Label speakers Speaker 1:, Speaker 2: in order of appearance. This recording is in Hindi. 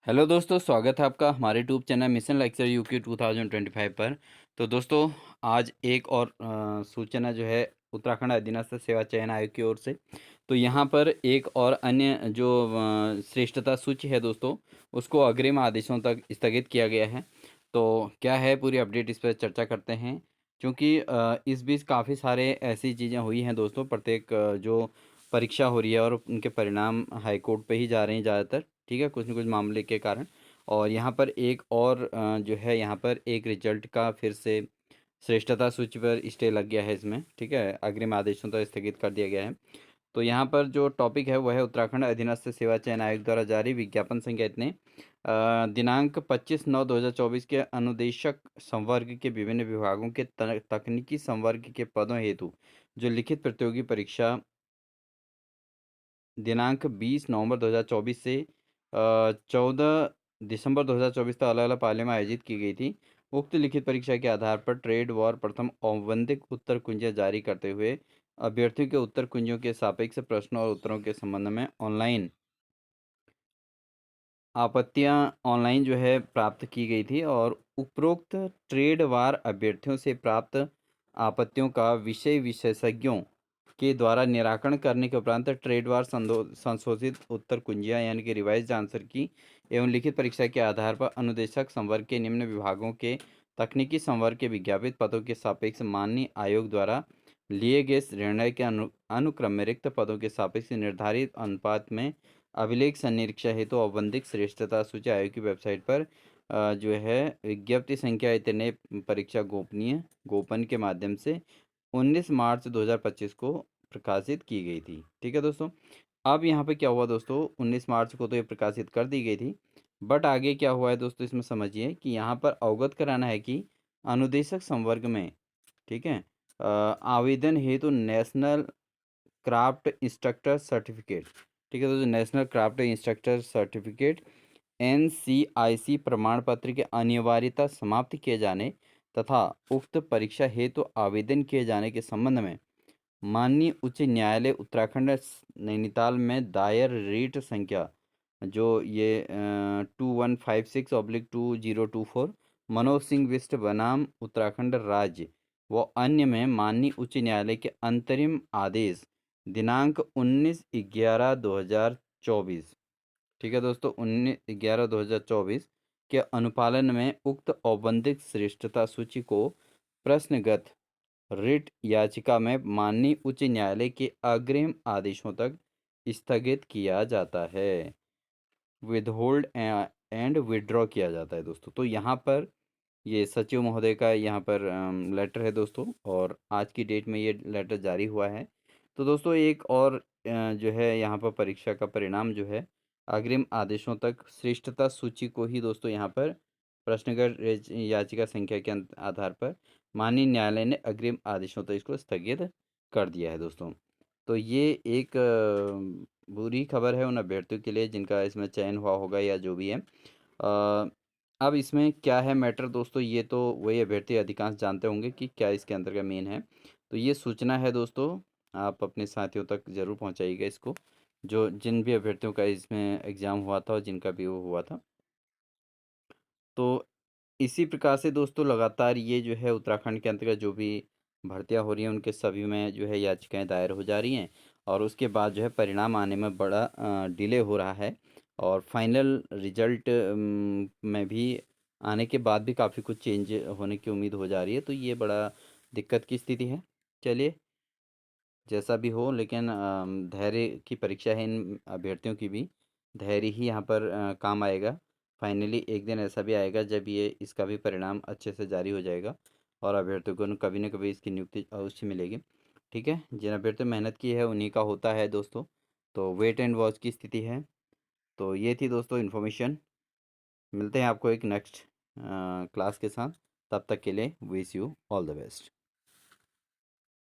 Speaker 1: हेलो दोस्तों, स्वागत है आपका हमारे YouTube channel mission lecture UK 2025 पर। तो दोस्तों, आज एक और सूचना जो है उत्तराखंड अधीनस्थ सेवा चयन आयोग की ओर से। तो यहाँ पर एक और अन्य जो श्रेष्ठता सूची है दोस्तों, उसको अग्रिम आदेशों तक स्थगित किया गया है। तो क्या है पूरी अपडेट, इस पर चर्चा करते हैं। क्योंकि इस बीच काफ़ी सारे ऐसी चीज़ें हुई हैं दोस्तों। प्रत्येक जो परीक्षा हो रही है और उनके परिणाम हाई कोर्ट पे ही जा रहे हैं ज़्यादातर, ठीक है, कुछ न कुछ मामले के कारण। और यहाँ पर एक और जो है, यहाँ पर एक रिजल्ट का फिर से श्रेष्ठता सूची पर स्टे लग गया है इसमें, ठीक है, अग्रिम आदेशों तक स्थगित कर दिया गया है। तो यहाँ पर जो टॉपिक है वह है उत्तराखंड अधीनस्थ सेवा चयन आयोग द्वारा जारी विज्ञापन संख्या इतने दिनांक 25/9/2024 के अनुदेशक संवर्ग के विभिन्न विभागों के तकनीकी संवर्ग के पदों हेतु जो लिखित प्रतियोगी परीक्षा दिनांक 20 नवंबर 2024 से 14 दिसंबर 2024 तक अलग-अलग पालियों में आयोजित की गई थी। उक्त लिखित परीक्षा के आधार पर ट्रेड वॉर प्रथम औपबंधिक उत्तर कुंजियाँ जारी करते हुए अभ्यर्थियों के उत्तर कुंजियों के सापेक्ष प्रश्नों और उत्तरों के संबंध में ऑनलाइन आपत्तियां ऑनलाइन जो है प्राप्त की गई थी। और उपरोक्त ट्रेड वार अभ्यर्थियों से प्राप्त आपत्तियों का विषय विशेषज्ञों के द्वारा निराकरण करने के उपरांत ट्रेड वार संशोधित उत्तर कुंजियां यानी कि रिवाइज्ड आंसर की एवं लिखित परीक्षा के आधार पर अनुदेशक संवर्ग के निम्न विभागों के तकनीकी संवर्ग के विज्ञापित पदों के सापेक्ष माननीय आयोग द्वारा लिए गए निर्णय के अनुक्रम में रिक्त पदों के सापेक्ष निर्धारित अनुपात में अभिलेख संरक्षा हेतु औपबंधिक श्रेष्ठता सूची आयोग की वेबसाइट पर जो है विज्ञप्ति संख्या इतने परीक्षा गोपन के माध्यम से 19 मार्च 2025 को प्रकाशित की गई थी। ठीक है दोस्तों। अब यहाँ पे क्या हुआ दोस्तों, 19 मार्च को तो ये प्रकाशित कर दी गई थी, बट आगे क्या हुआ है दोस्तों, इसमें समझिए कि यहाँ पर अवगत कराना है कि अनुदेशक संवर्ग में, ठीक है, आवेदन हेतु नेशनल क्राफ्ट इंस्ट्रक्टर सर्टिफिकेट, ठीक है, तो जो national craft instructor certificate NCIC प्रमाण पत्र की अनिवार्यता समाप्त किए जाने तथा उक्त परीक्षा हेतु आवेदन किए जाने के संबंध में माननीय उच्च न्यायालय उत्तराखंड नैनीताल में दायर रीट संख्या जो ये 2156/2024 मनोज सिंह बिष्ट बनाम उत्तराखंड राज्य व अन्य में माननीय उच्च न्यायालय के अंतरिम आदेश दिनांक 19/11/2024, ठीक है दोस्तों, 19/11/2024 के अनुपालन में उक्त औपबंधिक श्रेष्ठता सूची को प्रश्नगत रिट याचिका में माननीय उच्च न्यायालय के अग्रिम आदेशों तक स्थगित किया जाता है, विदहोल्ड एंड विड्रॉ किया जाता है दोस्तों। तो यहाँ पर ये सचिव महोदय का यहाँ पर लेटर है दोस्तों, और आज की डेट में ये लेटर जारी हुआ है। तो दोस्तों एक और जो है यहाँ पर परीक्षा का परिणाम जो है अग्रिम आदेशों तक श्रेष्ठता सूची को ही दोस्तों यहाँ पर प्रश्नगत याचिका संख्या के आधार पर माननीय न्यायालय ने अग्रिम आदेशों तक इसको स्थगित कर दिया है दोस्तों। तो ये एक बुरी खबर है उन अभ्यर्थियों के लिए जिनका इसमें चयन हुआ होगा या जो भी है। अब इसमें क्या है मैटर दोस्तों, ये तो वही अभ्यर्थी अधिकांश जानते होंगे कि क्या इसके अंतर्गत मेन है। तो ये सूचना है दोस्तों, आप अपने साथियों तक ज़रूर पहुंचाइएगा इसको, जो जिन भी अभ्यर्थियों का इसमें एग्ज़ाम हुआ था और जिनका भी वो हुआ था। तो इसी प्रकार से दोस्तों लगातार ये जो है उत्तराखंड के अंतर्गत जो भी भर्तियां हो रही हैं उनके सभी में जो है याचिकाएं दायर हो जा रही हैं, और उसके बाद जो है परिणाम आने में बड़ा डिले हो रहा है। और फाइनल रिजल्ट में भी आने के बाद भी काफ़ी कुछ चेंज होने की उम्मीद हो जा रही है। तो ये बड़ा दिक्कत की स्थिति है। चलिए, जैसा भी हो, लेकिन धैर्य की परीक्षा है इन अभ्यर्थियों की भी। धैर्य ही यहाँ पर काम आएगा। फाइनली एक दिन ऐसा भी आएगा जब ये इसका भी परिणाम अच्छे से जारी हो जाएगा और अभ्यर्थियों को कभी न कभी इसकी नियुक्ति अवश्य मिलेगी। ठीक है, जिन अभ्यर्थियों ने मेहनत की है उन्हीं का होता है दोस्तों। तो वेट एंड वॉच की स्थिति है। तो ये थी दोस्तों इन्फॉर्मेशन। मिलते हैं आपको एक नेक्स्ट क्लास के साथ। तब तक के लिए wish you all the best.